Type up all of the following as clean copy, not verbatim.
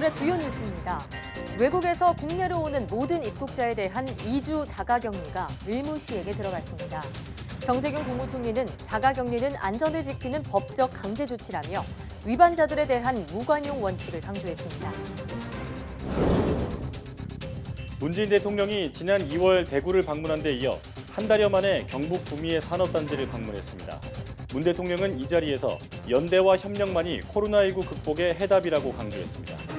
오늘의 주요 뉴스입니다. 외국에서 국내로 오는 모든 입국자에 대한 2주 자가격리가 의무 시행에 들어갔습니다. 정세균 국무총리는 자가격리는 안전을 지키는 법적 강제 조치라며 위반자들에 대한 무관용 원칙을 강조했습니다. 문재인 대통령이 지난 2월 대구를 방문한 데 이어 한 달여 만에 경북 구미의 산업단지를 방문했습니다. 문 대통령은 이 자리에서 연대와 협력만이 코로나19 극복의 해답이라고 강조했습니다.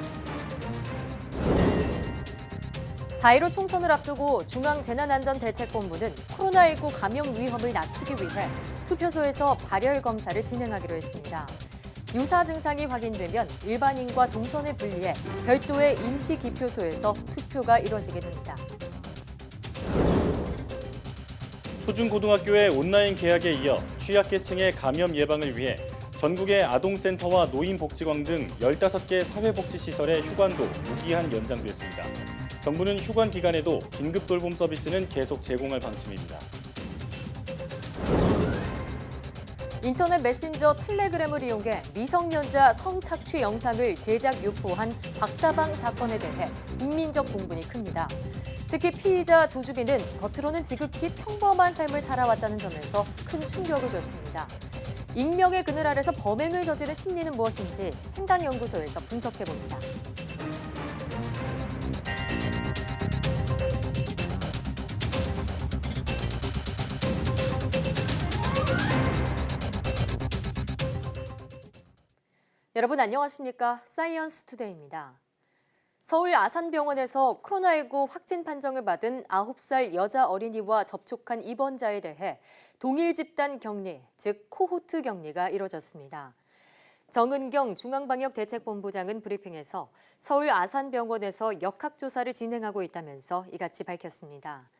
4.15 총선을 앞두고 중앙재난안전대책본부는 코로나19 감염 위험을 낮추기 위해 투표소에서 발열 검사를 진행하기로 했습니다. 유사 증상이 확인되면 일반인과 동선을 분리해 별도의 임시 기표소에서 투표가 이뤄지게 됩니다. 초중고등학교의 온라인 개학에 이어 취약계층의 감염 예방을 위해 전국의 아동센터와 노인복지관 등 15개 사회복지시설의 휴관도 무기한 연장됐습니다. 정부는 휴관 기간에도 긴급 돌봄 서비스는 계속 제공할 방침입니다. 인터넷 메신저 텔레그램을 이용해 미성년자 성착취 영상을 제작 유포한 박사방 사건에 대해 국민적 공분이 큽니다. 특히 피의자 조주빈은 겉으로는 지극히 평범한 삶을 살아왔다는 점에서 큰 충격을 줬습니다. 익명의 그늘 아래서 범행을 저지른 심리는 무엇인지 생각연구소에서 분석해봅니다. 여러분 안녕하십니까? 사이언스 투데이입니다. 서울 아산병원에서 코로나19 확진 판정을 받은 9살 여자 어린이와 접촉한 입원자에 대해 동일 집단 격리, 즉 코호트 격리가 이뤄졌습니다. 정은경 중앙방역대책본부장은 브리핑에서 서울 아산병원에서 역학조사를 진행하고 있다면서 이같이 밝혔습니다.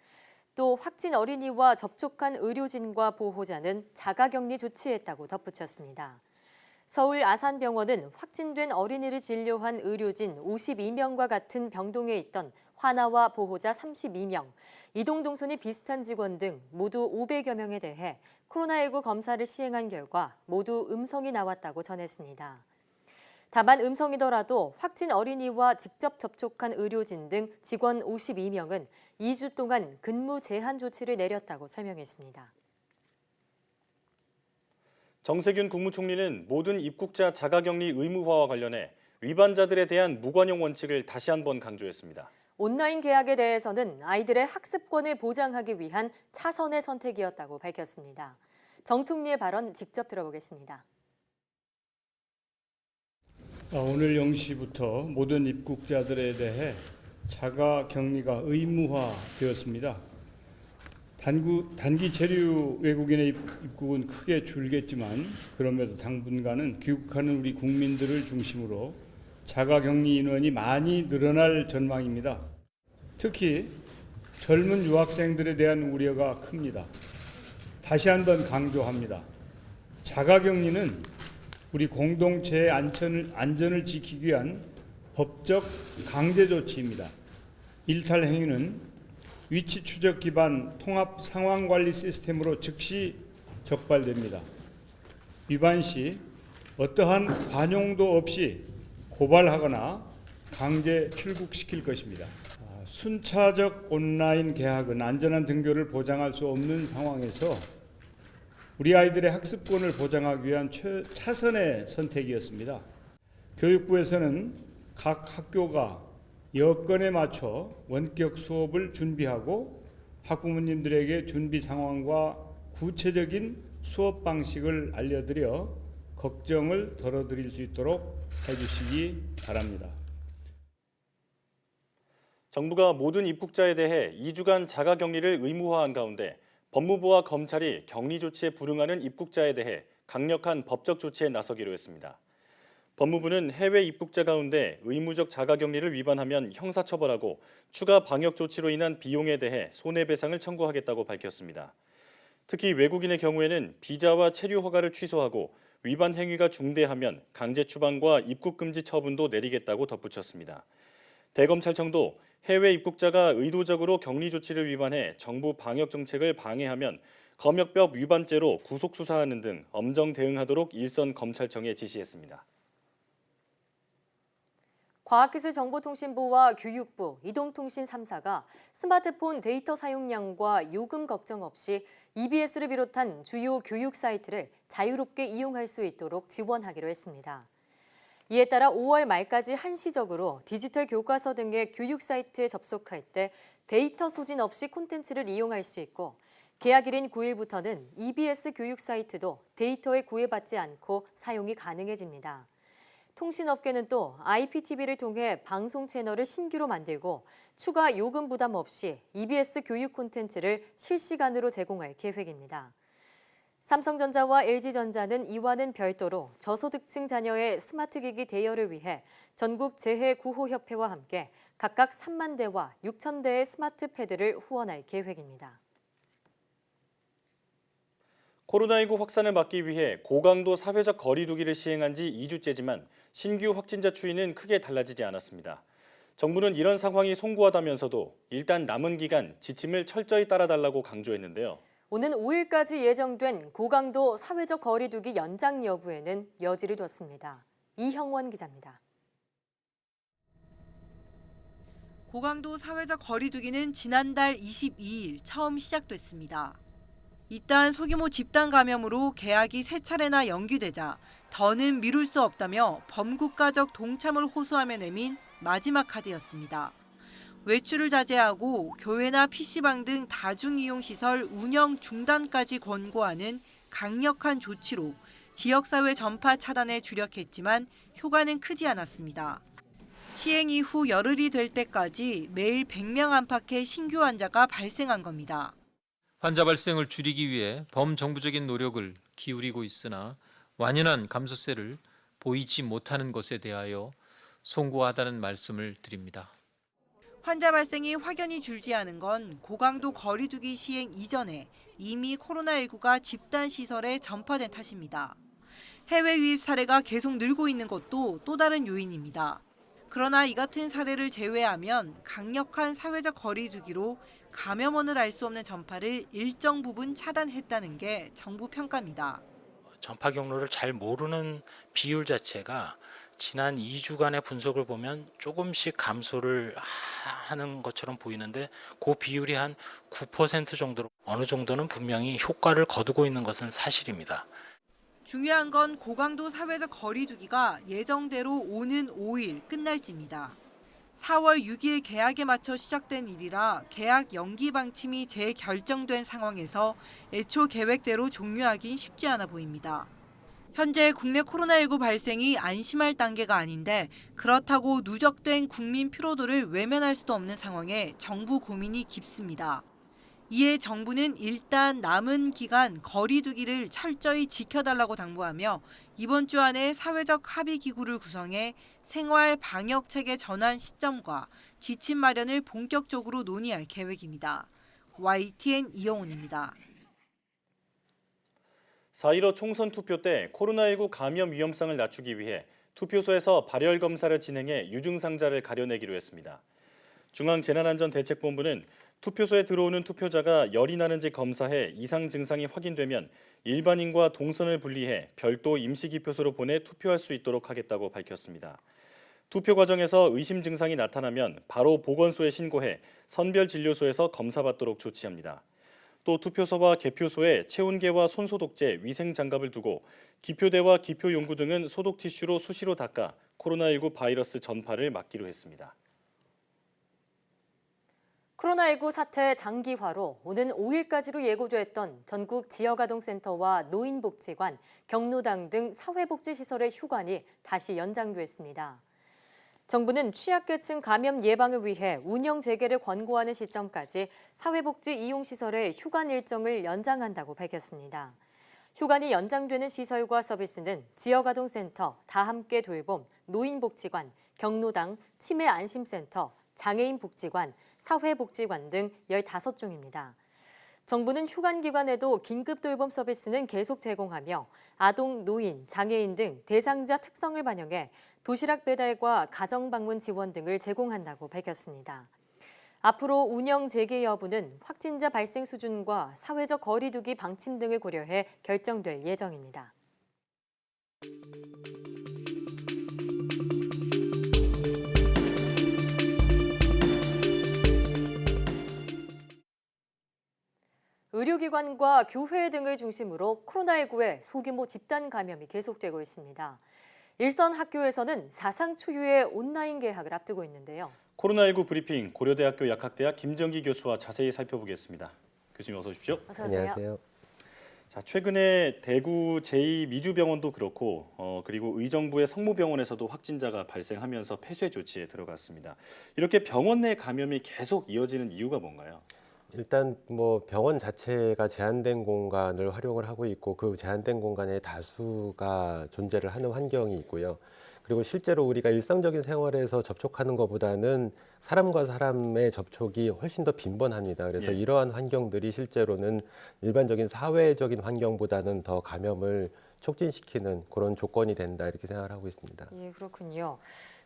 또 확진 어린이와 접촉한 의료진과 보호자는 자가격리 조치했다고 덧붙였습니다. 서울 아산병원은 확진된 어린이를 진료한 의료진 52명과 같은 병동에 있던 환아와 보호자 32명, 이동 동선이 비슷한 직원 등 모두 500여 명에 대해 코로나19 검사를 시행한 결과 모두 음성이 나왔다고 전했습니다. 다만 음성이더라도 확진 어린이와 직접 접촉한 의료진 등 직원 52명은 2주 동안 근무 제한 조치를 내렸다고 설명했습니다. 정세균 국무총리는 모든 입국자 자가격리 의무화와 관련해 위반자들에 대한 무관용 원칙을 다시 한번 강조했습니다. 온라인 개학에 대해서는 아이들의 학습권을 보장하기 위한 차선의 선택이었다고 밝혔습니다. 정 총리의 발언 직접 들어보겠습니다. 오늘 0시부터 모든 입국자들에 대해 자가격리가 의무화되었습니다. 단기 체류 외국인의 입국은 크게 줄겠지만 그럼에도 당분간은 귀국하는 우리 국민들을 중심으로 자가격리 인원이 많이 늘어날 전망입니다. 특히 젊은 유학생들에 대한 우려가 큽니다. 다시 한번 강조합니다. 자가격리는 우리 공동체의 안전을 지키기 위한 법적 강제 조치입니다. 일탈 행위는 위치 추적 기반 통합 상황 관리 시스템으로 즉시 적발됩니다. 위반 시 어떠한 관용도 없이 고발하거나 강제 출국시킬 것입니다. 순차적 온라인 개학은 안전한 등교를 보장할 수 없는 상황에서 우리 아이들의 학습권을 보장하기 위한 차선의 선택이었습니다. 교육부에서는 각 학교가 여건에 맞춰 원격 수업을 준비하고 학부모님들에게 준비 상황과 구체적인 수업 방식을 알려드려 걱정을 덜어드릴 수 있도록 해주시기 바랍니다. 정부가 모든 입국자에 대해 2주간 자가격리를 의무화한 가운데 법무부와 검찰이 격리 조치에 불응하는 입국자에 대해 강력한 법적 조치에 나서기로 했습니다. 법무부는 해외 입국자 가운데 의무적 자가격리를 위반하면 형사처벌하고 추가 방역 조치로 인한 비용에 대해 손해배상을 청구하겠다고 밝혔습니다. 특히 외국인의 경우에는 비자와 체류 허가를 취소하고 위반 행위가 중대하면 강제 추방과 입국 금지 처분도 내리겠다고 덧붙였습니다. 대검찰청도 해외 입국자가 의도적으로 격리 조치를 위반해 정부 방역 정책을 방해하면 검역법 위반죄로 구속 수사하는 등 엄정 대응하도록 일선 검찰청에 지시했습니다. 과학기술정보통신부와 교육부, 이동통신 3사가 스마트폰 데이터 사용량과 요금 걱정 없이 EBS를 비롯한 주요 교육 사이트를 자유롭게 이용할 수 있도록 지원하기로 했습니다. 이에 따라 5월 말까지 한시적으로 디지털 교과서 등의 교육 사이트에 접속할 때 데이터 소진 없이 콘텐츠를 이용할 수 있고 계약일인 9일부터는 EBS 교육 사이트도 데이터에 구애받지 않고 사용이 가능해집니다. 통신업계는 또 IPTV를 통해 방송 채널을 신규로 만들고 추가 요금 부담 없이 EBS 교육 콘텐츠를 실시간으로 제공할 계획입니다. 삼성전자와 LG전자는 이와는 별도로 저소득층 자녀의 스마트기기 대여를 위해 전국 재해구호협회와 함께 각각 3만 대와 6천 대의 스마트패드를 후원할 계획입니다. 코로나19 확산을 막기 위해 고강도 사회적 거리 두기를 시행한 지 2주째지만 신규 확진자 추이는 크게 달라지지 않았습니다. 정부는 이런 상황이 송구하다면서도 일단 남은 기간 지침을 철저히 따라달라고 강조했는데요. 오는 5일까지 예정된 고강도 사회적 거리 두기 연장 여부에는 여지를 뒀습니다. 이형원 기자입니다. 고강도 사회적 거리 두기는 지난달 22일 처음 시작됐습니다. 이딴 소규모 집단 감염으로 개학이 3차례나 연기되자 더는 미룰 수 없다며 범국가적 동참을 호소하며 내민 마지막 카드였습니다. 외출을 자제하고 교회나 PC방 등 다중이용시설 운영 중단까지 권고하는 강력한 조치로 지역사회 전파 차단에 주력했지만 효과는 크지 않았습니다. 시행 이후 열흘이 될 때까지 매일 100명 안팎의 신규 환자가 발생한 겁니다. 환자 발생을 줄이기 위해 범정부적인 노력을 기울이고 있으나 완연한 감소세를 보이지 못하는 것에 대하여 송구하다는 말씀을 드립니다. 환자 발생이 확연히 줄지 않은 건 고강도 거리두기 시행 이전에 이미 코로나19가 집단시설에 전파된 탓입니다. 해외 유입 사례가 계속 늘고 있는 것도 또 다른 요인입니다. 그러나 이 같은 사례를 제외하면 강력한 사회적 거리두기로 감염원을 알 수 없는 전파를 일정 부분 차단했다는 게 정부 평가입니다. 전파 경로를 잘 모르는 비율 자체가 지난 2주간의 분석을 보면 조금씩 감소를 하는 것처럼 보이는데 그 비율이 한 9% 정도로 어느 정도는 분명히 효과를 거두고 있는 것은 사실입니다. 중요한 건 고강도 사회적 거리두기가 예정대로 오는 5일 끝날지입니다. 4월 6일 개학에 맞춰 시작된 일이라 개학 연기 방침이 재결정된 상황에서 애초 계획대로 종료하긴 쉽지 않아 보입니다. 현재 국내 코로나19 발생이 안심할 단계가 아닌데 그렇다고 누적된 국민 피로도를 외면할 수도 없는 상황에 정부 고민이 깊습니다. 이에 정부는 일단 남은 기간 거리 두기를 철저히 지켜달라고 당부하며 이번 주 안에 사회적 합의 기구를 구성해 생활 방역 체계 전환 시점과 지침 마련을 본격적으로 논의할 계획입니다. YTN 이영훈입니다. 4.15 총선 투표 때 코로나19 감염 위험성을 낮추기 위해 투표소에서 발열 검사를 진행해 유증상자를 가려내기로 했습니다. 중앙재난안전대책본부는 투표소에 들어오는 투표자가 열이 나는지 검사해 이상 증상이 확인되면 일반인과 동선을 분리해 별도 임시기표소로 보내 투표할 수 있도록 하겠다고 밝혔습니다. 투표 과정에서 의심 증상이 나타나면 바로 보건소에 신고해 선별진료소에서 검사받도록 조치합니다. 또 투표소와 개표소에 체온계와 손소독제, 위생장갑을 두고 기표대와 기표용구 등은 소독 티슈로 수시로 닦아 코로나19 바이러스 전파를 막기로 했습니다. 코로나19 사태 장기화로 오는 5일까지로 예고됐던 전국 지역아동센터와 노인복지관, 경로당 등 사회복지시설의 휴관이 다시 연장됐습니다. 정부는 취약계층 감염 예방을 위해 운영 재개를 권고하는 시점까지 사회복지 이용시설의 휴관 일정을 연장한다고 밝혔습니다. 휴관이 연장되는 시설과 서비스는 지역아동센터, 다함께 돌봄, 노인복지관, 경로당, 치매안심센터, 장애인복지관, 사회복지관 등 15종입니다. 정부는 휴관기관에도 긴급돌봄 서비스는 계속 제공하며 아동, 노인, 장애인 등 대상자 특성을 반영해 도시락 배달과 가정방문 지원 등을 제공한다고 밝혔습니다. 앞으로 운영 재개 여부는 확진자 발생 수준과 사회적 거리 두기 방침 등을 고려해 결정될 예정입니다. 의료기관과 교회 등을 중심으로 코로나19의 소규모 집단 감염이 계속되고 있습니다. 일선 학교에서는 사상 초유의 온라인 개학을 앞두고 있는데요. 코로나19 브리핑 고려대학교 약학대학 김정기 교수와 자세히 살펴보겠습니다. 교수님 어서 오십시오. 어서 오세요. 안녕하세요. 자, 최근에 대구 제2미주병원도 그렇고 그리고 의정부의 성모병원에서도 확진자가 발생하면서 폐쇄 조치에 들어갔습니다. 이렇게 병원 내 감염이 계속 이어지는 이유가 뭔가요? 일단 뭐 병원 자체가 제한된 공간을 활용을 하고 있고 그 제한된 공간에 다수가 존재를 하는 환경이 있고요. 그리고 실제로 우리가 일상적인 생활에서 접촉하는 것보다는 사람과 사람의 접촉이 훨씬 더 빈번합니다. 그래서 예. 이러한 환경들이 실제로는 일반적인 사회적인 환경보다는 더 감염을 촉진시키는 그런 조건이 된다 이렇게 생각을 하고 있습니다. 예, 그렇군요.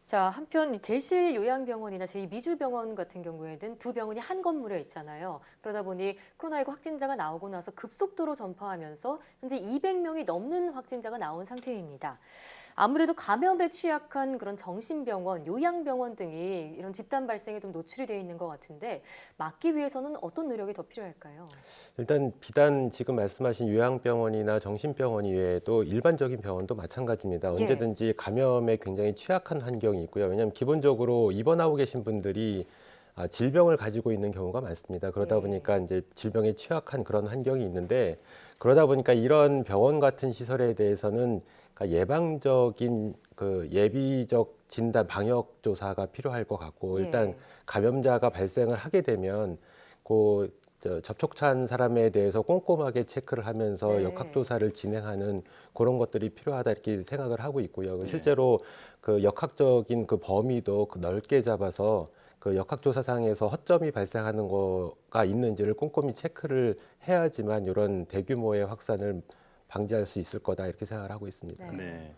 자, 한편 대실 요양병원이나 제2미주병원 같은 경우에는 두 병원이 한 건물에 있잖아요. 그러다 보니 코로나19 확진자가 나오고 나서 급속도로 전파하면서 현재 200명이 넘는 확진자가 나온 상태입니다. 아무래도 감염에 취약한 그런 정신병원, 요양병원 등이 이런 집단 발생에 좀 노출이 돼 있는 것 같은데 막기 위해서는 어떤 노력이 더 필요할까요? 일단 비단 지금 말씀하신 요양병원이나 정신병원 이외에도 일반적인 병원도 마찬가지입니다. 예. 언제든지 감염에 굉장히 취약한 환경이 있고요. 왜냐하면 기본적으로 입원하고 계신 분들이 질병을 가지고 있는 경우가 많습니다. 그러다 예. 보니까 이제 질병에 취약한 그런 환경이 있는데 그러다 보니까 이런 병원 같은 시설에 대해서는 그러니까 예방적인 그 예비적 진단 방역 조사가 필요할 것 같고 일단 예. 감염자가 발생을 하게 되면 그 접촉한 사람에 대해서 꼼꼼하게 체크를 하면서 네. 역학조사를 진행하는 그런 것들이 필요하다 이렇게 생각을 하고 있고요. 네. 실제로 그 역학적인 그 범위도 넓게 잡아서 그 역학조사상에서 허점이 발생하는 거가 있는지를 꼼꼼히 체크를 해야지만 이런 대규모의 확산을 방지할 수 있을 거다 이렇게 생각을 하고 있습니다. 네. 네.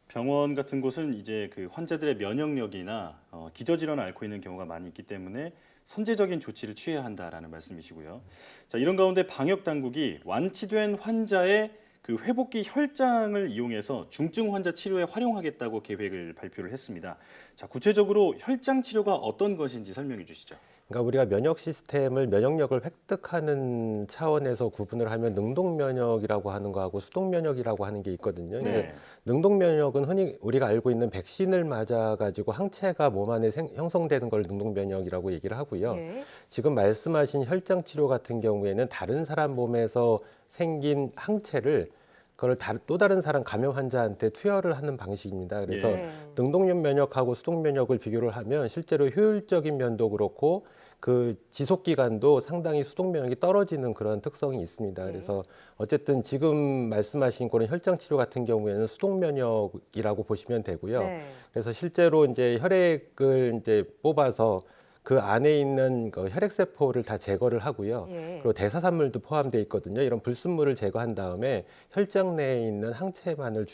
병원 같은 곳은 이제 그 환자들의 면역력이나 기저질환을 앓고 있는 경우가 많이 있기 때문에 선제적인 조치를 취해야 한다라는 말씀이시고요. 자, 이런 가운데 방역 당국이 완치된 환자의 그 회복기 혈장을 이용해서 중증 환자 치료에 활용하겠다고 계획을 발표를 했습니다. 자, 구체적으로 혈장 치료가 어떤 것인지 설명해 주시죠. 그러니까 우리가 면역 시스템을 면역력을 획득하는 차원에서 구분을 하면 능동 면역이라고 하는 거하고 수동 면역이라고 하는 게 있거든요. 네. 능동 면역은 흔히 우리가 알고 있는 백신을 맞아 가지고 항체가 몸 안에 형성되는 걸 능동 면역이라고 얘기를 하고요. 예. 지금 말씀하신 혈장 치료 같은 경우에는 다른 사람 몸에서 생긴 항체를 그걸 또 다른 사람 감염 환자한테 투여를 하는 방식입니다. 그래서 예. 능동 면역하고 수동 면역을 비교를 하면 실제로 효율적인 면도 그렇고 그 지속 기간도 상당히 수동 면역이 떨어지는 그런 특성이 있습니다. 네. 그래서 어쨌든 지금 말씀하신 그런 혈장 치료 같은 경우에는 수동 면역이라고 보시면 되고요. 네. 그래서 실제로 이제 혈액을 이제 뽑아서 그 안에 있는 그 혈액 세포를 다 제거를 하고요. 예. 그리고 대사산물도 포함되어 있거든요. 이런 불순물을 제거한 다음에 혈장 내에 있는 항체만을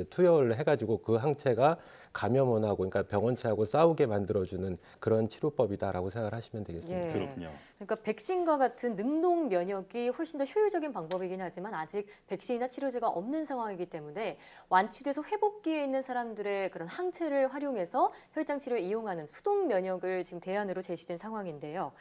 투여를 해가지고 그 항체가 감염원하고 그러니까 병원체하고 싸우게 만들어주는 그런 치료법이다라고 생각을 하시면 되겠습니다. 예. 그렇군요. 그러니까 백신과 같은 능동 면역이 훨씬 더 효율적인 방법이긴 하지만 아직 백신이나 치료제가 없는 상황이기 때문에 완치돼서 회복기에 있는 사람들의 그런 항체를 활용해서 혈장 치료에 이용하는 수동 면역을 지금 대안으로 제시된 상황인데요.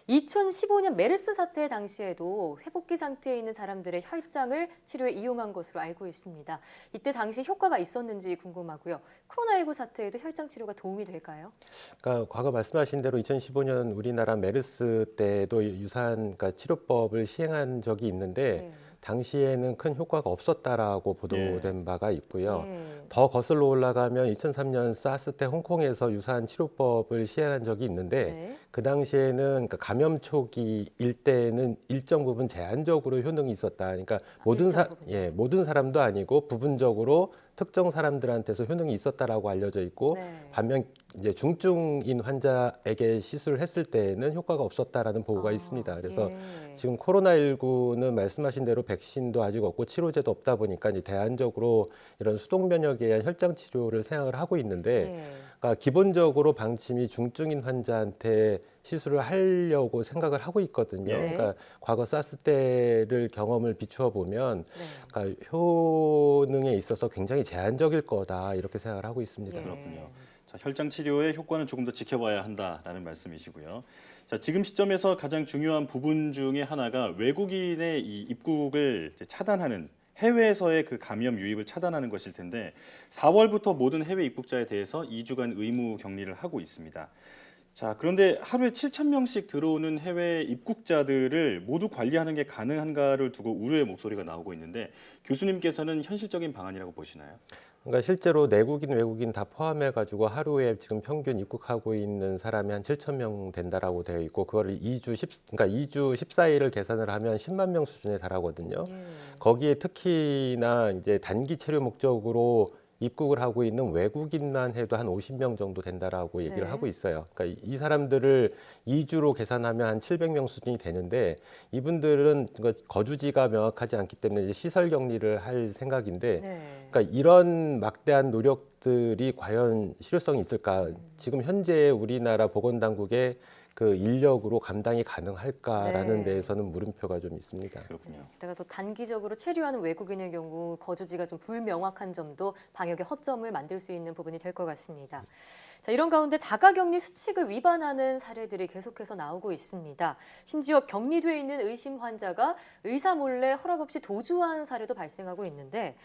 2015년 메르스 사태 당시에도 회복기 상태에 있는 사람들의 혈장을 치료에 이용한 것으로 알고 있습니다. 이때 당시 효과가 있었는지 궁금하고요. 코로나19 사태에도 혈장 치료가 도움이 될까요? 그러니까 과거 말씀하신 대로 2015년 우리나라 메르스 때도 유사한 그러니까 치료법을 시행한 적이 있는데 네. 당시에는 큰 효과가 없었다라고 보도된 바가 있고요. 예. 더 거슬러 올라가면 2003년 사스 때 홍콩에서 유사한 치료법을 시행한 적이 있는데 네. 그 당시에는 그러니까 감염 초기일 때는 일정 부분 제한적으로 효능이 있었다. 그러니까 일정 부분요? 모든 사람도 아니고 부분적으로 특정 사람들한테서 효능이 있었다라고 알려져 있고 네. 반면 이제 중증인 환자에게 시술을 했을 때에는 효과가 없었다라는 보고가 있습니다. 그래서 예. 지금 코로나19는 말씀하신 대로 백신도 아직 없고 치료제도 없다 보니까 이제 대안적으로 이런 수동 면역에 의한 혈장 치료를 생각을 하고 있는데 예. 그러니까 기본적으로 방침이 중증인 환자한테 시술을 하려고 생각을 하고 있거든요. 네. 그러니까 과거 사스 때를 경험을 비추어 보면 네. 그러니까 효능에 있어서 굉장히 제한적일 거다 이렇게 생각을 하고 있습니다. 예. 그렇군요. 자, 혈장 치료의 효과는 조금 더 지켜봐야 한다라는 말씀이시고요. 자, 지금 시점에서 가장 중요한 부분 중에 하나가 외국인의 이 입국을 이제 차단하는 해외에서의 그 감염 유입을 차단하는 것일 텐데 4월부터 모든 해외 입국자에 대해서 2주간 의무 격리를 하고 있습니다. 자, 그런데 하루에 7,000명씩 들어오는 해외 입국자들을 모두 관리하는 게 가능한가를 두고 우려의 목소리가 나오고 있는데 교수님께서는 현실적인 방안이라고 보시나요? 그러니까 실제로 내국인, 외국인 다 포함해가지고 하루에 지금 평균 입국하고 있는 사람이 한 7,000명 된다라고 되어 있고 그거를 2주 14일을 계산을 하면 10만 명 수준에 달하거든요. 거기에 특히나 이제 단기 체류 목적으로 입국을 하고 있는 외국인만 해도 한 50명 정도 된다라고 얘기를 네. 하고 있어요. 그러니까 이 사람들을 2주로 계산하면 한 700명 수준이 되는데 이분들은 거주지가 명확하지 않기 때문에 이제 시설 격리를 할 생각인데 네. 그러니까 이런 막대한 노력들이 과연 실효성이 있을까? 지금 현재 우리나라 보건당국의 그 인력으로 감당이 가능할까라는 네. 데에서는 물음표가 좀 있습니다. 그렇군요. 게다가 또 단기적으로 체류하는 외국인의 경우 거주지가 좀 불명확한 점도 방역의 허점을 만들 수 있는 부분이 될 것 같습니다. 자, 이런 가운데 자가격리 수칙을 위반하는 사례들이 계속해서 나오고 있습니다. 심지어 격리돼 있는 의심 환자가 의사 몰래 허락 없이 도주한 사례도 발생하고 있는데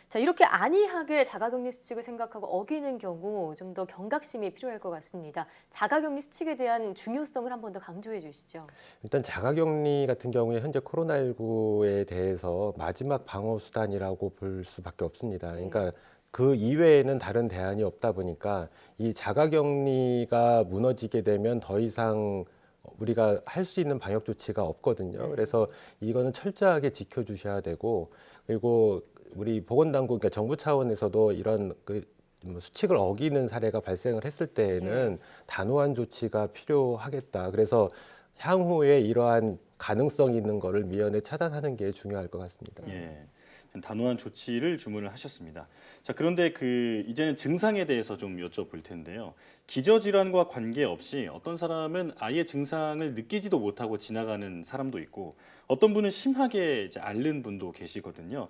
자, 이렇게 안이하게 자가격리 수칙을 생각하고 어기는 경우 좀 더 경각심이 필요할 것 같습니다. 자가격리 수칙에 대한 중요성을 한 번 더 강조해 주시죠. 일단 자가격리 같은 경우에 현재 코로나19에 대해서 마지막 방어 수단이라고 볼 수밖에 없습니다. 그러니까 그 이외에는 다른 대안이 없다 보니까 이 자가격리가 무너지게 되면 더 이상 우리가 할 수 있는 방역 조치가 없거든요. 그래서 이거는 철저하게 지켜주셔야 되고 그리고 우리 보건당국, 그러니까 정부 차원에서도 이런 수칙을 어기는 사례가 발생을 했을 때에는 단호한 조치가 필요하겠다. 그래서 향후에 이러한 가능성 있는 거를 미연에 차단하는 게 중요할 것 같습니다. 예. 단호한 조치를 주문을 하셨습니다. 자, 그런데 이제는 증상에 대해서 좀 여쭤볼 텐데요. 기저질환과 관계없이 어떤 사람은 아예 증상을 느끼지도 못하고 지나가는 사람도 있고 어떤 분은 심하게 이제 앓는 분도 계시거든요.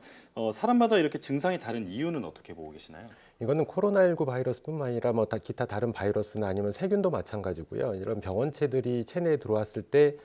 사람마다 이렇게 증상이 다른 이유는 어떻게 보고 계시나요? 이거는 코로나19 바이러스뿐만 아니라 기타 다른 바이러스나 아니면 세균도 마찬가지고요. 이런 병원체들이 체내에 들어왔을 때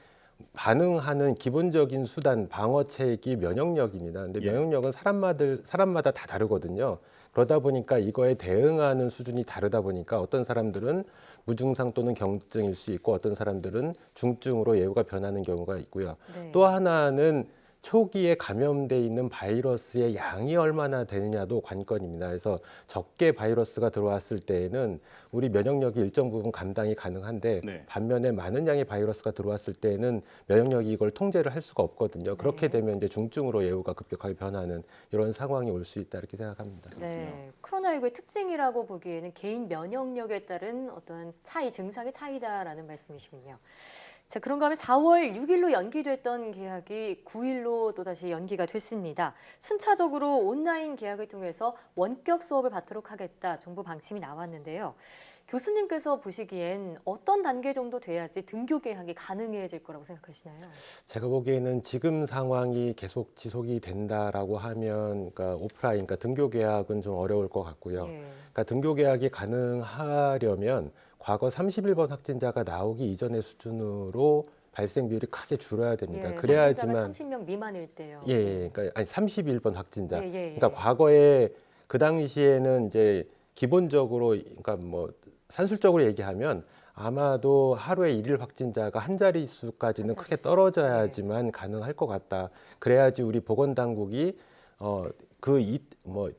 반응하는 기본적인 수단 방어책이 면역력입니다. 근데 면역력은 사람마다 다 다르거든요. 그러다 보니까 이거에 대응하는 수준이 다르다 보니까 어떤 사람들은 무증상 또는 경증일 수 있고 어떤 사람들은 중증으로 예후가 변하는 경우가 있고요. 또 하나는 초기에 감염돼 있는 바이러스의 양이 얼마나 되느냐도 관건입니다. 그래서 적게 바이러스가 들어왔을 때에는 우리 면역력이 일정 부분 감당이 가능한데 반면에 많은 양의 바이러스가 들어왔을 때에는 면역력이 이걸 통제를 할 수가 없거든요. 그렇게 되면 이제 중증으로 예후가 급격하게 변하는 이런 상황이 올 수 있다 이렇게 생각합니다. 네, 코로나19의 특징이라고 보기에는 개인 면역력에 따른 어떤 증상의 차이다라는 말씀이시군요. 자, 그런가 하면 4월 6일로 연기됐던 계약이 9일로 또다시 연기가 됐습니다. 순차적으로 온라인 계약을 통해서 원격 수업을 받도록 하겠다 정부 방침이 나왔는데요. 교수님께서 보시기엔 어떤 단계 정도 돼야지 등교 계약이 가능해질 거라고 생각하시나요? 제가 보기에는 지금 상황이 계속 지속이 된다라고 하면 그러니까 오프라인, 그러니까 등교 계약은 좀 어려울 것 같고요. 그러니까 등교 계약이 가능하려면 과거 31번 확진자가 나오기 이전의 수준으로 발생 비율이 크게 줄어야 됩니다. 그래야지만 확진자가 30명 미만일 때요. 그러니까 아니 31번 확진자. 예. 그러니까 과거에 그 당시에는 이제 기본적으로 그러니까 산술적으로 얘기하면 아마도 하루에 일일 확진자가 한 자릿수까지는 크게 떨어져야지만 가능할 것 같다. 그래야지 우리 보건당국이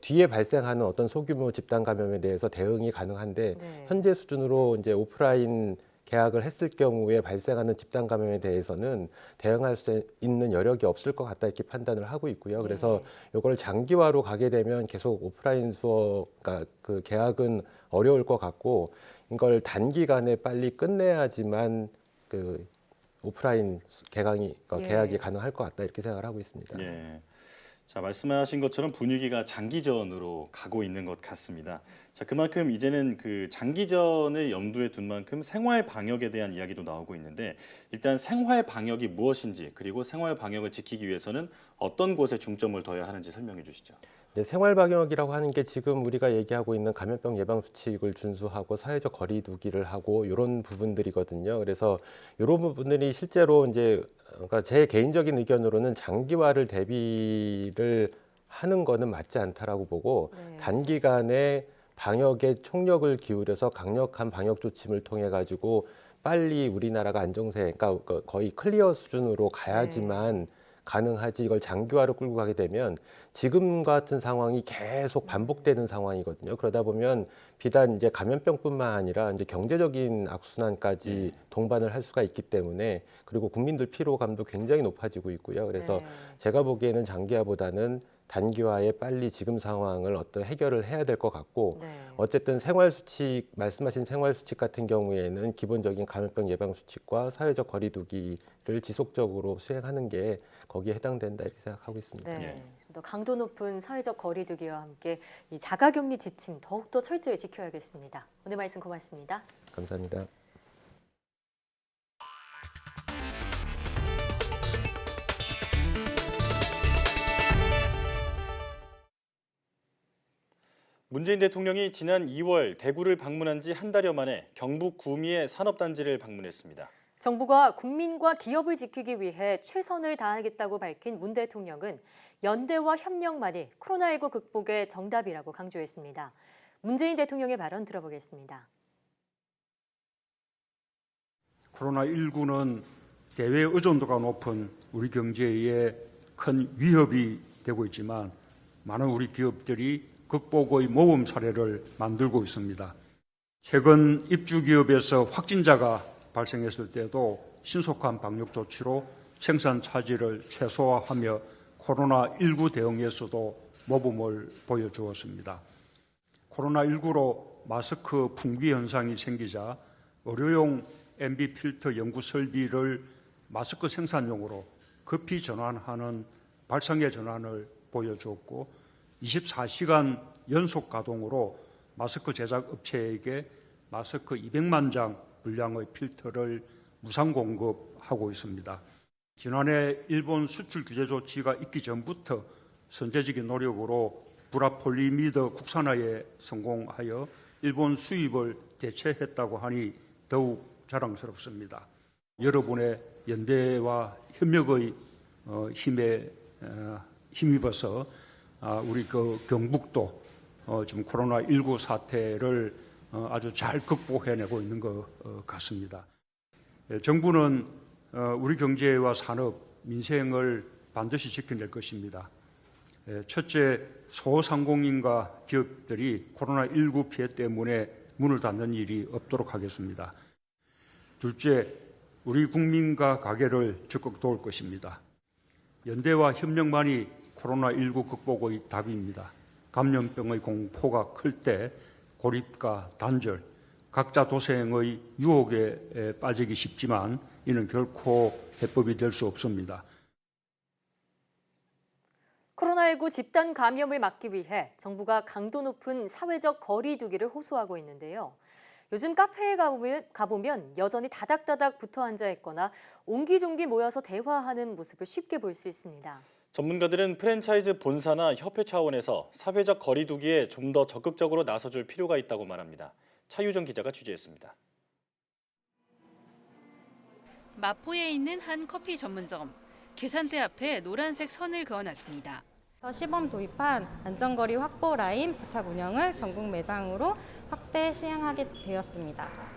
뒤에 발생하는 어떤 소규모 집단 감염에 대해서 대응이 가능한데 현재 수준으로 이제 오프라인 계약을 했을 경우에 발생하는 집단 감염에 대해서는 대응할 수 있는 여력이 없을 것 같다 이렇게 판단을 하고 있고요. 그래서 이걸 장기화로 가게 되면 계속 오프라인 수업, 그러니까 그 계약은 어려울 것 같고 이걸 단기간에 빨리 끝내야지만 그 오프라인 계약이 가능할 것 같다 이렇게 생각을 하고 있습니다. 예. 자, 말씀하신 것처럼 분위기가 장기전으로 가고 있는 것 같습니다. 자, 그만큼 이제는 그 장기전을 염두에 둔 만큼 생활 방역에 대한 이야기도 나오고 있는데 일단 생활 방역이 무엇인지 그리고 생활 방역을 지키기 위해서는 어떤 곳에 중점을 둬야 하는지 설명해 주시죠. 네, 생활 방역이라고 하는 게 지금 우리가 얘기하고 있는 감염병 예방 수칙을 준수하고 사회적 거리 두기를 하고 이런 부분들이거든요. 그래서 이런 부분들이 실제로 이제 그러니까 제 개인적인 의견으로는 장기화를 대비를 하는 거는 맞지 않다라고 보고 네. 단기간에 방역에 총력을 기울여서 강력한 방역 조침을 통해 가지고 빨리 우리나라가 안정세, 그러니까 거의 클리어 수준으로 가야지만 가능하지 이걸 장기화로 끌고 가게 되면 지금 같은 상황이 계속 반복되는 상황이거든요. 그러다 보면 비단 이제 감염병뿐만 아니라 이제 경제적인 악순환까지 동반을 할 수가 있기 때문에 그리고 국민들 피로감도 굉장히 높아지고 있고요. 그래서 네. 제가 보기에는 장기화보다는 단기화에 빨리 지금 상황을 어떤 해결을 해야 될 것 같고 네. 어쨌든 생활수칙 말씀하신 생활수칙 같은 경우에는 기본적인 감염병 예방 수칙과 사회적 거리두기를 지속적으로 수행하는 게 거기에 해당된다 이렇게 생각하고 있습니다. 네, 예. 좀 더 강도 높은 사회적 거리두기와 함께 이 자가격리 지침 더욱더 철저히 지켜야겠습니다. 오늘 말씀 고맙습니다. 감사합니다. 문재인 대통령이 지난 2월 대구를 방문한 지 한 달여 만에 경북 구미의 산업단지를 방문했습니다. 정부가 국민과 기업을 지키기 위해 최선을 다하겠다고 밝힌 문 대통령은 연대와 협력만이 코로나19 극복의 정답이라고 강조했습니다. 문재인 대통령의 발언 들어보겠습니다. 코로나19는 대외 의존도가 높은 우리 경제에 큰 위협이 되고 있지만 많은 우리 기업들이 극복의 모범 사례를 만들고 있습니다. 최근 입주기업에서 확진자가 발생했을 때도 신속한 방역 조치로 생산 차질을 최소화하며 코로나19 대응에서도 모범을 보여주었습니다. 코로나19로 마스크 품귀 현상이 생기자 의료용 MB 필터 연구 설비를 마스크 생산용으로 급히 전환하는 발상의 전환을 보여주었고 24시간 연속 가동으로 마스크 제작 업체에게 마스크 200만 장 분량의 필터를 무상 공급하고 있습니다. 지난해 일본 수출 규제 조치가 있기 전부터 선제적인 노력으로 브라폴리미드 국산화에 성공하여 일본 수입을 대체했다고 하니 더욱 자랑스럽습니다. 여러분의 연대와 협력의 힘에 힘입어서 우리 경북도 지금 코로나19 사태를 아주 잘 극복해내고 있는 것 같습니다. 정부는 우리 경제와 산업, 민생을 반드시 지켜낼 것입니다. 첫째, 소상공인과 기업들이 코로나19 피해 때문에 문을 닫는 일이 없도록 하겠습니다. 둘째, 우리 국민과 가게를 적극 도울 것입니다. 연대와 협력만이 코로나19 극복의 답입니다. 감염병의 공포가 클 때 고립과 단절, 각자 도생의 유혹에 빠지기 쉽지만 이는 결코 해법이 될 수 없습니다. 코로나19 집단 감염을 막기 위해 정부가 강도 높은 사회적 거리 두기를 호소하고 있는데요. 요즘 카페에 가보면 여전히 다닥다닥 붙어 앉아 있거나 옹기종기 모여서 대화하는 모습을 쉽게 볼 수 있습니다. 전문가들은 프랜차이즈 본사나 협회 차원에서 사회적 거리 두기에 좀 더 적극적으로 나서줄 필요가 있다고 말합니다. 차유정 기자가 취재했습니다. 마포에 있는 한 커피 전문점. 계산대 앞에 노란색 선을 그어놨습니다. 시범 도입한 안전거리 확보 라인 부착 운영을 전국 매장으로 확대 시행하게 되었습니다.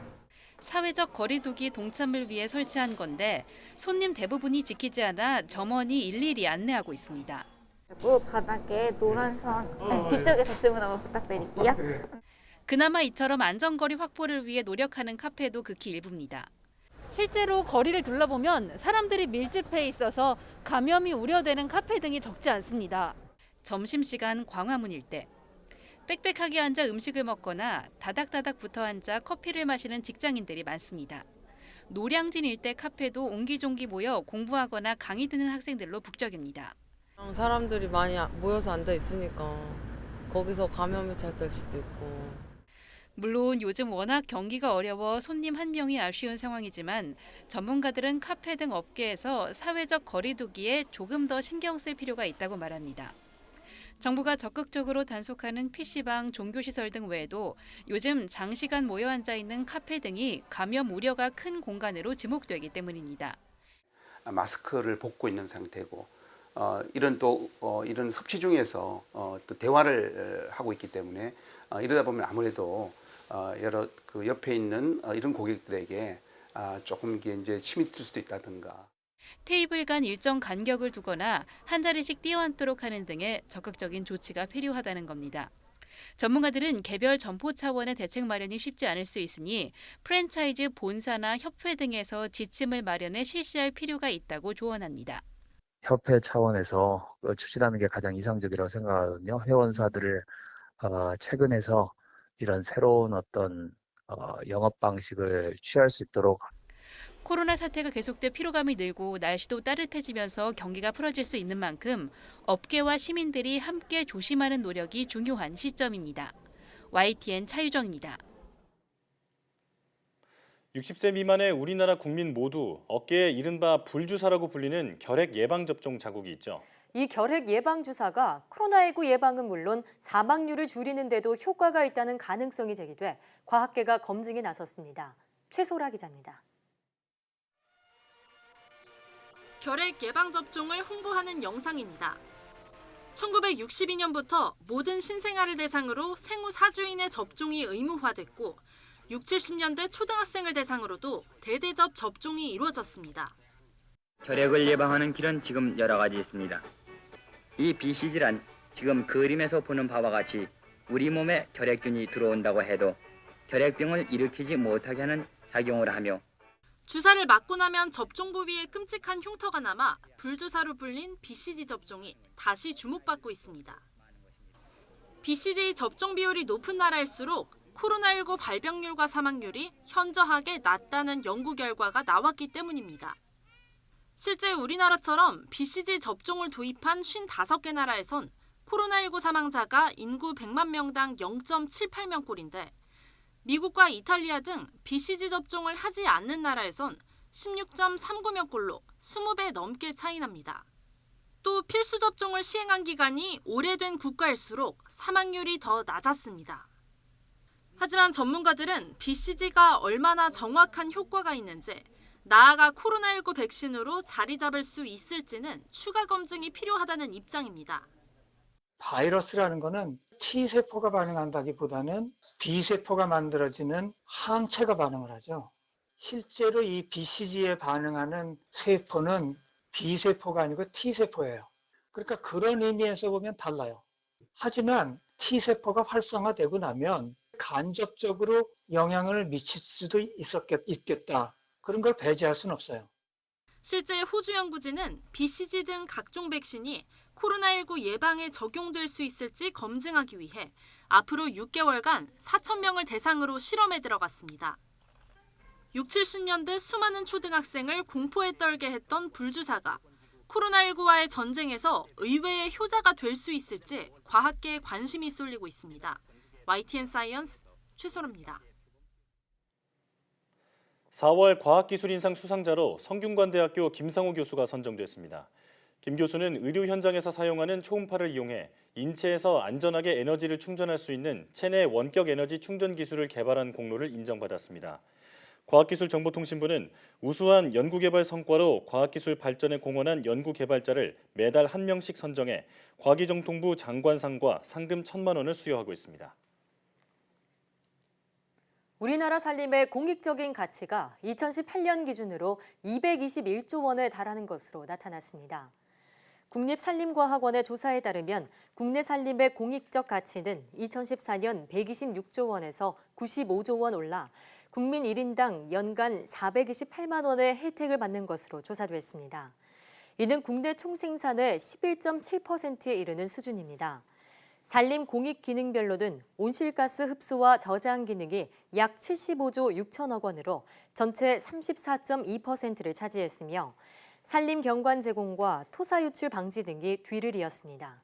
사회적 거리두기 동참을 위해 설치한 건데 손님 대부분이 지키지 않아 점원이 일일이 안내하고 있습니다. 바닥에 노란 선 뒤쪽에서 주문 한번 부탁드릴게요. 그나마 이처럼 안전거리 확보를 위해 노력하는 카페도 극히 일부입니다. 실제로 거리를 둘러보면 사람들이 밀집해 있어서 감염이 우려되는 카페 등이 적지 않습니다. 점심시간 광화문 일대. 빽빽하게 앉아 음식을 먹거나 다닥다닥 붙어 앉아 커피를 마시는 직장인들이 많습니다. 노량진 일대 카페도 옹기종기 모여 공부하거나 강의 듣는 학생들로 북적입니다. 사람들이 많이 모여서 앉아 있으니까 거기서 감염이 잘 될 수도 있고. 물론 요즘 워낙 경기가 어려워 손님 한 명이 아쉬운 상황이지만 전문가들은 카페 등 업계에서 사회적 거리두기에 조금 더 신경 쓸 필요가 있다고 말합니다. 정부가 적극적으로 단속하는 PC방, 종교시설 등 외에도 요즘 장시간 모여 앉아 있는 카페 등이 감염 우려가 큰 공간으로 지목되기 때문입니다. 마스크를 벗고 있는 상태고 이런 섭취 중에서 또 대화를 하고 있기 때문에 이러다 보면 아무래도 여러 그 옆에 있는 이런 고객들에게 조금 이제 침이 들 수도 있다든가. 테이블 간 일정 간격을 두거나 한 자리씩 뛰어앉도록 하는 등의 적극적인 조치가 필요하다는 겁니다. 전문가들은 개별 점포 차원의 대책 마련이 쉽지 않을 수 있으니 프랜차이즈 본사나 협회 등에서 지침을 마련해 실시할 필요가 있다고 조언합니다. 협회 차원에서 추진하는 게 가장 이상적이라고 생각하거든요. 회원사들을 최근에서 이런 새로운 어떤 영업 방식을 취할 수 있도록. 코로나 사태가 계속돼 피로감이 늘고 날씨도 따뜻해지면서 경기가 풀어질 수 있는 만큼 업계와 시민들이 함께 조심하는 노력이 중요한 시점입니다. YTN 차유정입니다. 60세 미만의 우리나라 국민 모두 어깨에 이른바 불주사라고 불리는 결핵 예방접종 자국이 있죠. 이 결핵 예방 주사가 코로나19 예방은 물론 사망률을 줄이는 데도 효과가 있다는 가능성이 제기돼 과학계가 검증에 나섰습니다. 최소라 기자입니다. 결핵 예방 접종을 홍보하는 영상입니다. 1962년부터 모든 신생아를 대상으로 생후 4주인의 접종이 의무화됐고 60, 70년대 초등학생을 대상으로도 대대접 접종이 이루어졌습니다. 결핵을 예방하는 길은 지금 여러 가지 있습니다. 이 BCG란 지금 그림에서 보는 바와 같이 우리 몸에 결핵균이 들어온다고 해도 결핵병을 일으키지 못하게 하는 작용을 하며 주사를 맞고 나면 접종 부위에 끔찍한 흉터가 남아 불주사로 불린 BCG 접종이 다시 주목받고 있습니다. BCG 접종 비율이 높은 나라일수록 코로나19 발병률과 사망률이 현저하게 낮다는 연구 결과가 나왔기 때문입니다. 실제 우리나라처럼 BCG 접종을 도입한 55개 나라에선 코로나19 사망자가 인구 100만 명당 0.78명꼴인데 미국과 이탈리아 등 BCG 접종을 하지 않는 나라에선 16.39명꼴로 20배 넘게 차이납니다. 또 필수 접종을 시행한 기간이 오래된 국가일수록 사망률이 더 낮았습니다. 하지만 전문가들은 BCG가 얼마나 정확한 효과가 있는지 나아가 코로나19 백신으로 자리 잡을 수 있을지는 추가 검증이 필요하다는 입장입니다. 바이러스라는 거는 T세포가 반응한다기보다는 B세포가 만들어지는 항체가 반응을 하죠. 실제로 이 BCG에 반응하는 세포는 B세포가 아니고 T세포예요. 그러니까 그런 의미에서 보면 달라요. 하지만 T세포가 활성화되고 나면 간접적으로 영향을 미칠 수도 있겠다. 그런 걸 배제할 수는 없어요. 실제 호주 연구진은 BCG 등 각종 백신이 코로나19 예방에 적용될 수 있을지 검증하기 위해 앞으로 6개월간 4,000명을 대상으로 실험에 들어갔습니다. 60, 70년대 수많은 초등학생을 공포에 떨게 했던 불주사가 코로나19와의 전쟁에서 의외의 효자가 될 수 있을지 과학계에 관심이 쏠리고 있습니다. YTN 사이언스 최소라입니다. 4월 과학기술인상 수상자로 성균관대학교 김상호 교수가 선정됐습니다. 김 교수는 의료 현장에서 사용하는 초음파를 이용해 인체에서 안전하게 에너지를 충전할 수 있는 체내 원격 에너지 충전 기술을 개발한 공로를 인정받았습니다. 과학기술정보통신부는 우수한 연구개발 성과로 과학기술 발전에 공헌한 연구개발자를 매달 1명씩 선정해 과기정통부 장관상과 상금 1,000만 원을 수여하고 있습니다. 우리나라 산림의 공익적인 가치가 2018년 기준으로 221조 원에 달하는 것으로 나타났습니다. 국립산림과학원의 조사에 따르면 국내 산림의 공익적 가치는 2014년 126조 원에서 95조 원 올라 국민 1인당 연간 428만 원의 혜택을 받는 것으로 조사됐습니다. 이는 국내 총생산의 11.7%에 이르는 수준입니다. 산림 공익 기능별로는 온실가스 흡수와 저장 기능이 약 75조 6천억 원으로 전체 34.2%를 차지했으며 산림 경관 제공과 토사 유출 방지 등이 뒤를 이었습니다.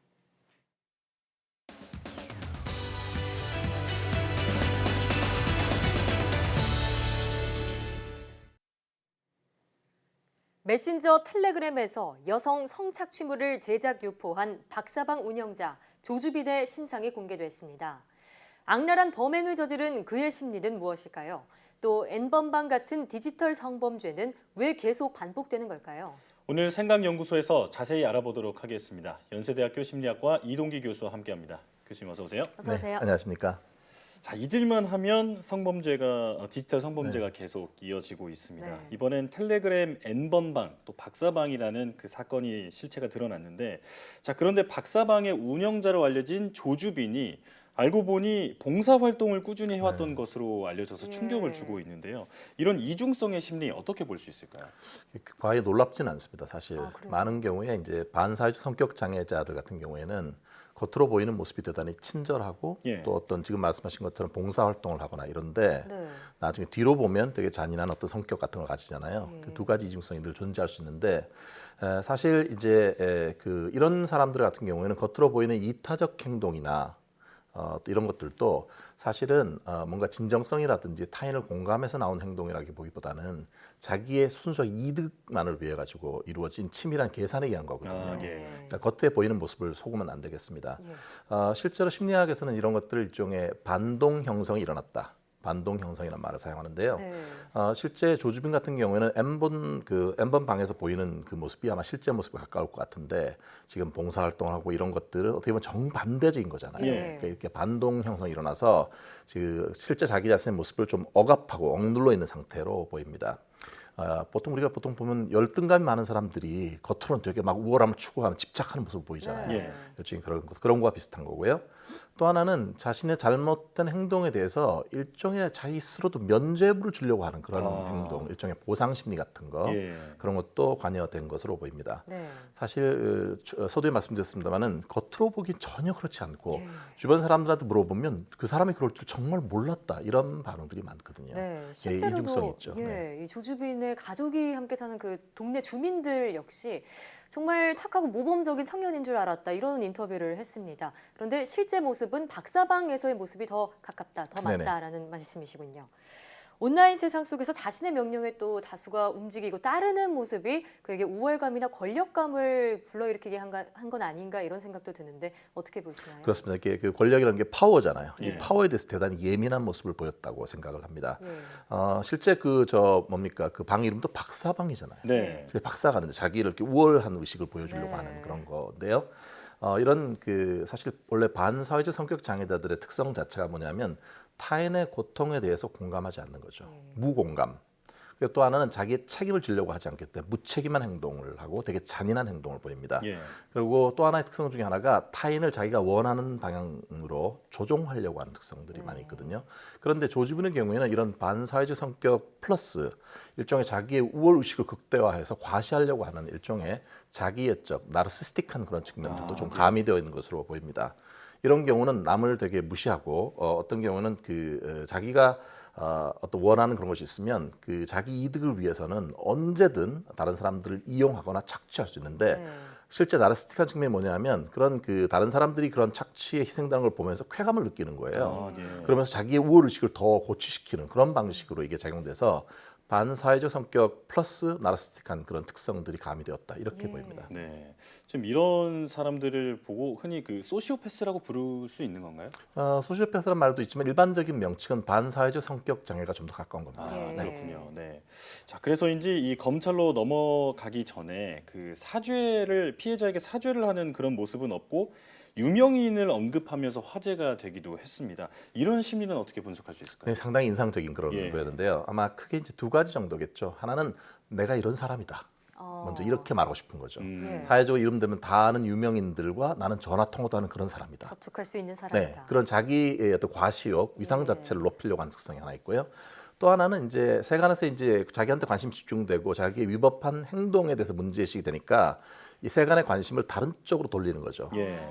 메신저 텔레그램에서 여성 성착취물을 제작 유포한 박사방 운영자 조주빈의 신상이 공개됐습니다. 악랄한 범행을 저지른 그의 심리는 무엇일까요? 또 N번방 같은 디지털 성범죄는 왜 계속 반복되는 걸까요? 오늘 생각연구소에서 자세히 알아보도록 하겠습니다. 연세대학교 심리학과 이동기 교수와 함께합니다. 교수님 어서 오세요. 어서 오세요. 네, 안녕하십니까. 자, 잊을만 하면 디지털 성범죄가 계속 이어지고 있습니다. 네. 이번엔 텔레그램 N번방 또 박사방이라는 그 사건이 실체가 드러났는데, 자, 그런데 박사방의 운영자로 알려진 조주빈이 알고 보니 봉사활동을 꾸준히 해왔던 것으로 알려져서 충격을 주고 있는데요. 이런 이중성의 심리 어떻게 볼 수 있을까요? 과히 놀랍지는 않습니다. 사실 많은 경우에 이제 반사회적 성격 장애자들 같은 경우에는 겉으로 보이는 모습이 대단히 친절하고 또 어떤 지금 말씀하신 것처럼 봉사활동을 하거나 이런데 나중에 뒤로 보면 되게 잔인한 어떤 성격 같은 걸 가지잖아요. 그 두 가지 이중성이 늘 존재할 수 있는데 사실 이제 이런 사람들 같은 경우에는 겉으로 보이는 이타적 행동이나 또 이런 것들도 사실은 뭔가 진정성이라든지 타인을 공감해서 나온 행동이라기보기보다는 자기의 순수 이득만을 위해 가지고 이루어진 치밀한 계산에 의한 거거든요. 그러니까 겉에 보이는 모습을 속으면 안 되겠습니다. 실제로 심리학에서는 이런 것들을 일종의 반동 형성이 일어났다. 반동 형성이라는 말을 사용하는데요. 실제 조주빈 같은 경우에는 N번 방에서 보이는 그 모습이 아마 실제 모습에 가까울 것 같은데 지금 봉사활동을 하고 이런 것들은 어떻게 보면 정반대적인 거잖아요. 그러니까 이렇게 반동 형성이 일어나서 실제 자기 자신의 모습을 좀 억압하고 억눌러 있는 상태로 보입니다. 우리가 보통 보면 열등감이 많은 사람들이 겉으로는 되게 막 우월함을 추구하는 집착하는 모습을 보이잖아요. 일종의 그런 거와 비슷한 거고요. 또 하나는 자신의 잘못된 행동에 대해서 일종의 자기 스스로도 면죄부를 주려고 하는 그런 행동, 일종의 보상 심리 같은 거 그런 것도 관여된 것으로 보입니다. 사실 서두에 말씀드렸습니다마는 겉으로 보기 전혀 그렇지 않고 주변 사람들한테 물어보면 그 사람이 그럴 줄 정말 몰랐다 이런 반응들이 많거든요. 실제로도 이중성이 있죠. 이 조주빈의 가족이 함께 사는 그 동네 주민들 역시 정말 착하고 모범적인 청년인 줄 알았다 이런 인터뷰를 했습니다. 그런데 실제 모습은 박사방에서의 모습이 더 가깝다, 더 맞다라는 말씀이시군요. 온라인 세상 속에서 자신의 명령에 또 다수가 움직이고 따르는 모습이 그에게 우월감이나 권력감을 불러일으키게 한 건 아닌가 이런 생각도 드는데 어떻게 보시나요? 그렇습니다. 이게 그 권력이라는 게 파워잖아요. 이 파워에 대해서 대단히 예민한 모습을 보였다고 생각을 합니다. 실제 그 방 이름도 박사방이잖아요. 박사가 하는데 자기를 이렇게 우월한 의식을 보여주려고 하는 그런 건데요. 이런 사실 원래 반사회적 성격 장애자들의 특성 자체가 뭐냐면 타인의 고통에 대해서 공감하지 않는 거죠. 무공감. 그리고 또 하나는 자기의 책임을 지려고 하지 않기 때문에 무책임한 행동을 하고 되게 잔인한 행동을 보입니다. 그리고 또 하나의 특성 중에 하나가 타인을 자기가 원하는 방향으로 조종하려고 하는 특성들이 많이 있거든요. 그런데 조주빈의 경우에는 이런 반사회적 성격 플러스 일종의 자기의 우월 의식을 극대화해서 과시하려고 하는 일종의 자기애적, 나르시스틱한 그런 측면들도 좀 가미되어 있는 것으로 보입니다. 이런 경우는 남을 되게 무시하고 어떤 경우는 자기가 어떤 원하는 그런 것이 있으면 자기 이득을 위해서는 언제든 다른 사람들을 이용하거나 착취할 수 있는데 실제 나르시스틱한 측면이 뭐냐면 그런 다른 사람들이 그런 착취에 희생당한 걸 보면서 쾌감을 느끼는 거예요. 그러면서 자기의 우월 의식을 더 고취시키는 그런 방식으로 이게 작용돼서 반사회적 성격 플러스 나르시스틱한 그런 특성들이 가미되었다 이렇게 보입니다. 네, 지금 이런 사람들을 보고 흔히 소시오패스라고 부를 수 있는 건가요? 소시오패스라는 말도 있지만 일반적인 명칭은 반사회적 성격 장애가 좀 더 가까운 겁니다. 그렇군요. 네. 자, 그래서인지 이 검찰로 넘어가기 전에 피해자에게 사죄를 하는 그런 모습은 없고 유명인을 언급하면서 화제가 되기도 했습니다. 이런 심리는 어떻게 분석할 수 있을까요? 네, 상당히 인상적인 그런 거였는데요. 아마 크게 이제 두 가지 정도겠죠. 하나는 내가 이런 사람이다. 먼저 이렇게 말하고 싶은 거죠. 사회적으로 이름 되면 다 아는 유명인들과 나는 전화 통화도 하는 그런 사람이다. 접촉할 수 있는 사람이다. 그런 자기의 어떤 과시욕, 위상 자체를 높이려고 하는 특성이 하나 있고요. 또 하나는 이제 세간에서 이제 자기한테 관심 집중되고 자기의 위법한 행동에 대해서 문제의식이 되니까 이 세간의 관심을 다른 쪽으로 돌리는 거죠.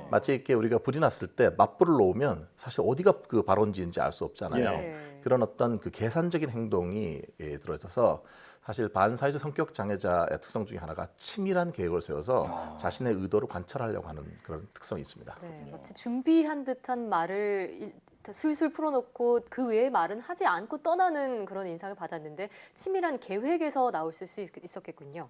마치 이렇게 우리가 불이 났을 때 맞불을 놓으면 사실 어디가 발원지인지 알 수 없잖아요. 그런 어떤 계산적인 행동이 들어있어서 사실 반사회적 성격 장애자의 특성 중에 하나가 치밀한 계획을 세워서 자신의 의도를 관찰하려고 하는 그런 특성이 있습니다. 네, 마치 준비한 듯한 말을 술술 풀어놓고 그 외의 말은 하지 않고 떠나는 그런 인상을 받았는데 치밀한 계획에서 나올 수 있었겠군요.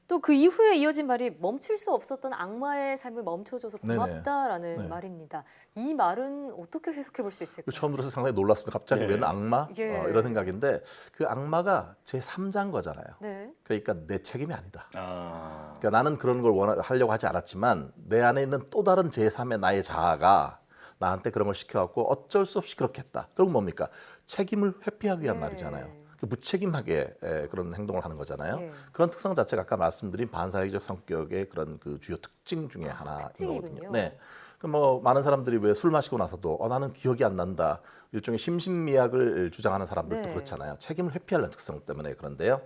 또 그 이후에 이어진 말이 멈출 수 없었던 악마의 삶을 멈춰줘서 고맙다라는 네네. 말입니다. 이 말은 어떻게 해석해 볼 수 있을까요? 처음 들어서 상당히 놀랐습니다. 갑자기 웬 악마? 예. 이런 생각인데 그 악마가 제3자인 거잖아요. 네. 그러니까 내 책임이 아니다. 그러니까 나는 그런 걸 하려고 하지 않았지만 내 안에 있는 또 다른 제3의 나의 자아가 나한테 그런 걸 시켜갖고 어쩔 수 없이 그렇게 했다. 그럼 뭡니까? 책임을 회피하기 위한 말이잖아요. 무책임하게 그런 행동을 하는 거잖아요. 그런 특성 자체가 아까 말씀드린 반사회적 성격의 그런 그 주요 특징 중에 하나인 거거든요. 네. 뭐 많은 사람들이 왜 술 마시고 나서도 나는 기억이 안 난다. 일종의 심신미약을 주장하는 사람들도 그렇잖아요. 책임을 회피하려는 특성 때문에 그런데요.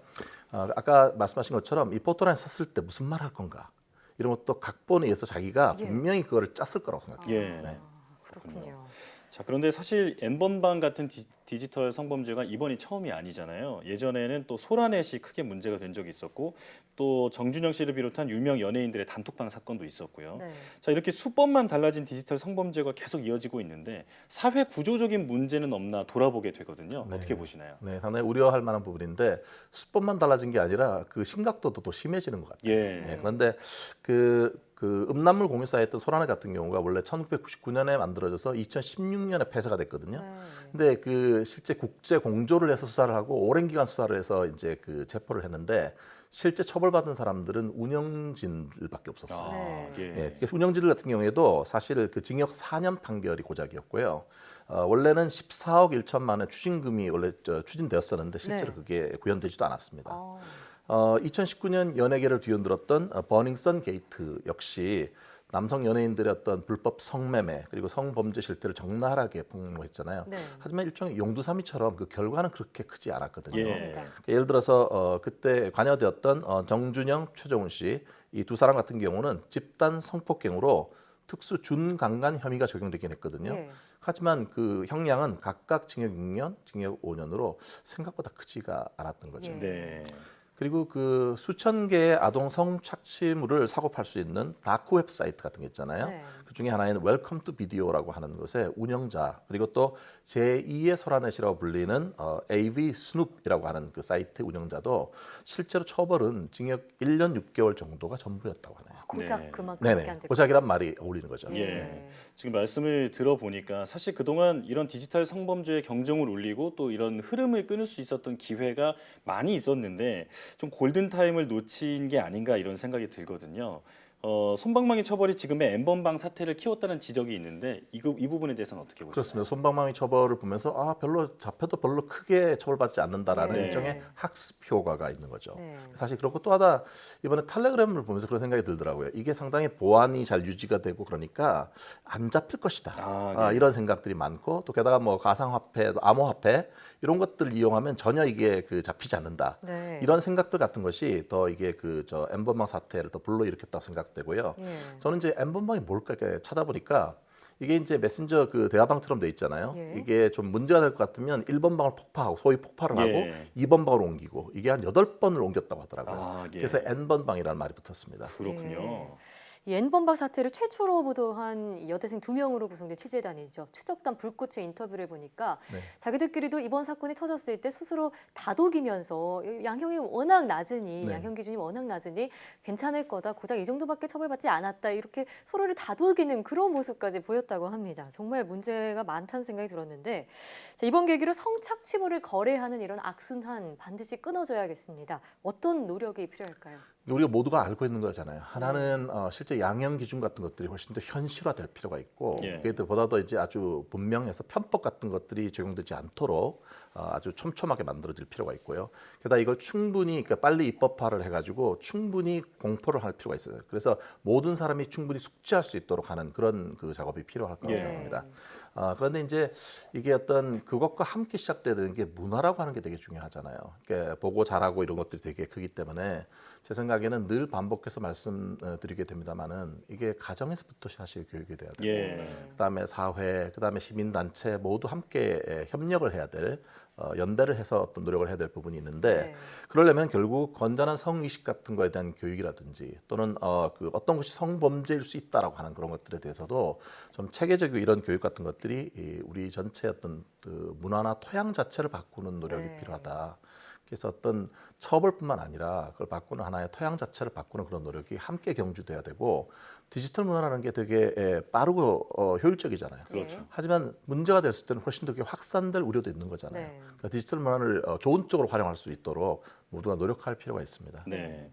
아까 말씀하신 것처럼 이 포토라인 섰을 때 무슨 말 할 건가? 이런 것도 각본에 의해서 자기가 분명히 그거를 짰을 거라고 생각해요. 네. 그렇군요. 자, 그런데 사실 N번방 같은 디지털 성범죄가 이번이 처음이 아니잖아요. 예전에는 또 소라넷이 크게 문제가 된 적이 있었고 또 정준영 씨를 비롯한 유명 연예인들의 단톡방 사건도 있었고요. 자, 이렇게 수법만 달라진 디지털 성범죄가 계속 이어지고 있는데 사회 구조적인 문제는 없나 돌아보게 되거든요. 어떻게 보시나요? 네, 상당히 우려할 만한 부분인데 수법만 달라진 게 아니라 그 심각도도 더 심해지는 것 같아요. 네, 그런데 그 음란물 공유 사이트 소라넷 같은 경우가 원래 1999년에 만들어져서 2016년에 폐쇄가 됐거든요. 근데 그 실제 국제 공조를 해서 수사를 하고 오랜 기간 수사를 해서 이제 그 체포를 했는데 실제 처벌받은 사람들은 운영진들밖에 없었어요. 운영진들 같은 경우에도 사실 그 징역 4년 판결이 고작이었고요. 원래는 14억 1천만의 추징금이 원래 추진되었었는데 실제로 그게 구현되지도 않았습니다. 2019년 연예계를 뒤흔들었던 버닝썬 게이트 역시 남성 연예인들의 어떤 불법 성매매 그리고 성범죄 실태를 적나라하게 폭로했잖아요. 하지만 일종의 용두사미처럼 그 결과는 그렇게 크지 않았거든요. 예를 들어서 그때 관여되었던 정준영, 최정훈 씨 이 두 사람 같은 경우는 집단 성폭행으로 특수 준강간 혐의가 적용되긴 했거든요. 하지만 그 형량은 각각 징역 6년, 징역 5년으로 생각보다 크지가 않았던 거죠. 그리고 그 수천 개의 아동 성착취물을 사고 팔 수 있는 다크 웹사이트 같은 게 있잖아요. 그 중에 하나인 웰컴 투 비디오라고 하는 것의 운영자 그리고 또 제2의 소라넷이라고 불리는 AV 스눕이라고 하는 그 사이트 운영자도 실제로 처벌은 징역 1년 6개월 정도가 전부였다고 하네요. 고작 그만큼밖에 안 됐고. 고작이란 말이 어울리는 거죠. 지금 말씀을 들어보니까 사실 그동안 이런 디지털 성범죄의 경종을 울리고 또 이런 흐름을 끊을 수 있었던 기회가 많이 있었는데 좀 골든타임을 놓친 게 아닌가 이런 생각이 들거든요. 솜방망이 처벌이 지금의 N번방 사태를 키웠다는 지적이 있는데 이 부분에 대해서는 어떻게 보시나요? 그렇습니다. 솜방망이 처벌을 보면서 별로 잡혀도 별로 크게 처벌받지 않는다라는 일종의 학습 효과가 있는 거죠. 사실 그렇고 또 하나 이번에 텔레그램을 보면서 그런 생각이 들더라고요. 이게 상당히 보안이 잘 유지가 되고 그러니까 안 잡힐 것이다. 이런 생각들이 많고 또 게다가 뭐 가상화폐, 암호화폐 이런 것들을 이용하면 전혀 이게 그 잡히지 않는다. 이런 생각들 같은 것이 더 이게 그 N번방 사태를 더 불러일으켰다고 생각되고요. 저는 이제 N번방이 뭘까 이렇게 찾아보니까 이게 이제 메신저 그 대화방처럼 돼 있잖아요. 이게 좀 문제가 될 것 같으면 1번방을 폭파하고 소위 폭발을 하고 2번방으로 옮기고 이게 한 8번을 옮겼다고 하더라고요. 그래서 N번방이라는 말이 붙었습니다. 그렇군요. 이 N번방 사태를 최초로 보도한 여대생 2명으로 구성된 취재단이죠. 추적단 불꽃의 인터뷰를 보니까 자기들끼리도 이번 사건이 터졌을 때 스스로 다독이면서 양형이 워낙 낮으니 양형 기준이 워낙 낮으니 괜찮을 거다. 고작 이 정도밖에 처벌받지 않았다. 이렇게 서로를 다독이는 그런 모습까지 보였다고 합니다. 정말 문제가 많다는 생각이 들었는데 자, 이번 계기로 성착취물을 거래하는 이런 악순환 반드시 끊어져야겠습니다. 어떤 노력이 필요할까요? 우리가 모두가 알고 있는 거잖아요. 하나는 실제 양형 기준 같은 것들이 훨씬 더 현실화될 필요가 있고 그보다도 이제 아주 분명해서 편법 같은 것들이 적용되지 않도록 아주 촘촘하게 만들어질 필요가 있고요. 게다가 이걸 충분히 그러니까 빨리 입법화를 해가지고 충분히 공포를 할 필요가 있어요. 그래서 모든 사람이 충분히 숙지할 수 있도록 하는 그런 그 작업이 필요할 거라고 생각합니다. 그런데 이제 이게 어떤 그것과 함께 시작돼야 되는 게 문화라고 하는 게 되게 중요하잖아요. 그러니까 보고 잘하고 이런 것들이 되게 크기 때문에 제 생각에는 늘 반복해서 말씀드리게 됩니다만은 이게 가정에서부터 사실 교육이 돼야 되고 그다음에 사회, 그다음에 시민단체 모두 함께 협력을 해야 될 연대를 해서 어떤 노력을 해야 될 부분이 있는데 그러려면 결국 건전한 성의식 같은 거에 대한 교육이라든지 또는 그 어떤 것이 성범죄일 수 있다라고 하는 그런 것들에 대해서도 좀 체계적이고 이런 교육 같은 것들이 우리 전체 어떤 그 문화나 토양 자체를 바꾸는 노력이 필요하다. 그래서 어떤 처벌뿐만 아니라 그걸 바꾸는 하나의 토양 자체를 바꾸는 그런 노력이 함께 경주돼야 되고 디지털 문화라는 게 되게 빠르고 효율적이잖아요. 그렇죠. 하지만 문제가 됐을 때는 훨씬 더 확산될 우려도 있는 거잖아요. 그러니까 디지털 문화를 좋은 쪽으로 활용할 수 있도록 모두가 노력할 필요가 있습니다. 네.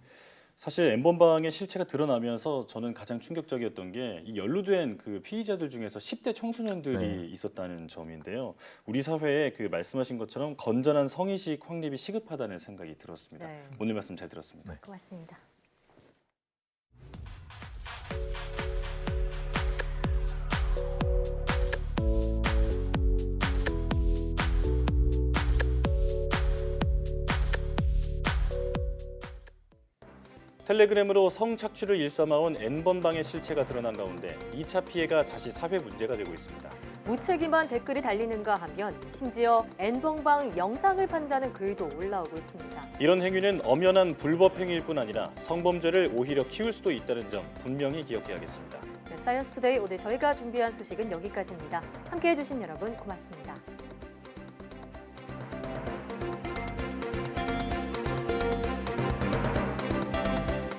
사실 N번방의 실체가 드러나면서 저는 가장 충격적이었던 게 이 연루된 그 피의자들 중에서 10대 청소년들이 있었다는 점인데요. 우리 사회에 그 말씀하신 것처럼 건전한 성의식 확립이 시급하다는 생각이 들었습니다. 오늘 말씀 잘 들었습니다. 고맙습니다. 텔레그램으로 성착취를 일삼아온 N번방의 실체가 드러난 가운데 2차 피해가 다시 사회 문제가 되고 있습니다. 무책임한 댓글이 달리는가 하면 심지어 N번방 영상을 판다는 글도 올라오고 있습니다. 이런 행위는 엄연한 불법 행위일 뿐 아니라 성범죄를 오히려 키울 수도 있다는 점 분명히 기억해야겠습니다. 사이언스 투데이 오늘 저희가 준비한 소식은 여기까지입니다. 함께해 주신 여러분 고맙습니다.